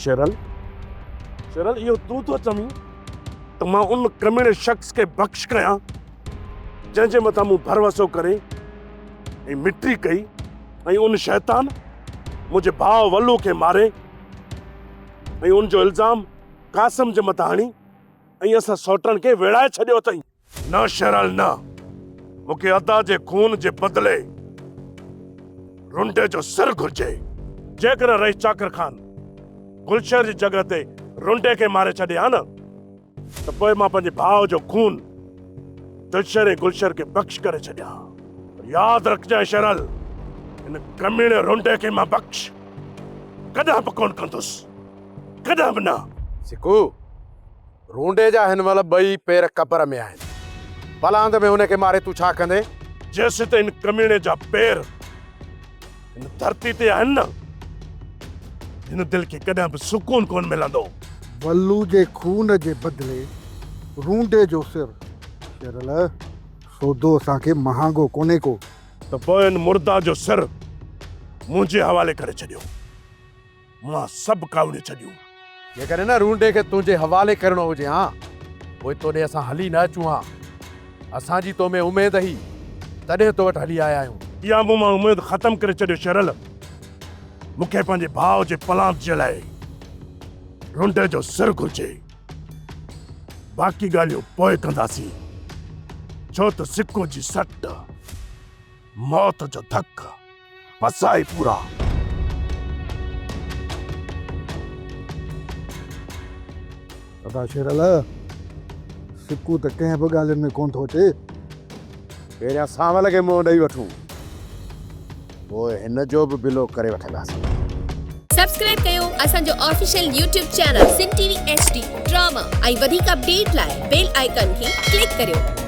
Cheryl Cheryl इहो तूं थो चवीं त मां उन कमीणे शख़्स खे बख़्श कयां जंहिंजे मथां मूं भरवसो करे ऐं मिटी कई ऐं उन शैतान मुंहिंजे भाउ वल्लू खे मारे ऐं उनजो इल्ज़ाम कासिम जे मथां हणी ऐं असां सौटनि खे विड़ाए छॾियो अथई। न शेरल न, मूंखे अदा जे खून जे बदिले रुंडे जो सिर घुर्जे। जेकॾहिं रईस चाकर खान गुलशर जी जॻह ते रुंडे खे मारे छॾे हा न त पोइ मां पंहिंजे भाउ जो खून दिलशर ऐं गुलशर खे बख़्श करे छॾियां। यादि रखजांइ शेरल, इन कमीणे रुंडे खे मां बख़्श कॾहिं बि कोन कंदुसि, कॾहिं बि न। सिकू रूंडे जा हिन महिल ॿई पेर कबर में आहिनि, बलांद में हुनखे मारे तूं छा कंदे? जेसि त इन कमीणे जा पेर इन धरती ते आहिनि न, हिन दिल खे कॾहिं बि सुकून कोन मिलंदो। वल्लू जे खून जे बदिले रूंडे जो सिर, शेरल सौदो असांखे महांगो कोन्हे को। त पोइ इन मुर्दा जो सिर मुंहिंजे हवाले करे छॾियो, मां सभु कावड़े छॾियूं। जेकॾहिं न रूंडे खे तुंहिंजे हवाले करणो हुजे हा पोइ तोॾे असां हली न अचूं हा। असांजी तो में उमेद ही तॾहिं तो वटि हली आया आहियूं। इहा मूं मां उमेद ख़तम करे छॾियो शेरल। मूंखे पंहिंजे भाउ जे पलांत जे लाइ रुंडे जो सिर घुर्जे, बाक़ी ॻाल्हियूं पोइ कंदासीं, छो त सिक्को जी सट मौत जो धक फसाई पूरा। अदा शेरल सिकू त कंहिं बि ॻाल्हियुनि में कोन थो अचे। पहिरियां सांवल खे मुंहुं ॾेई वठूं, पोइ हिन जो बि बिलो करे वठंदासीं। सब्सक्राइब कयो असांजो official YouTube channel Singh TV HD drama ऐं वधीक अपडेट लाइ बेल आइकन खे क्लिक करियो।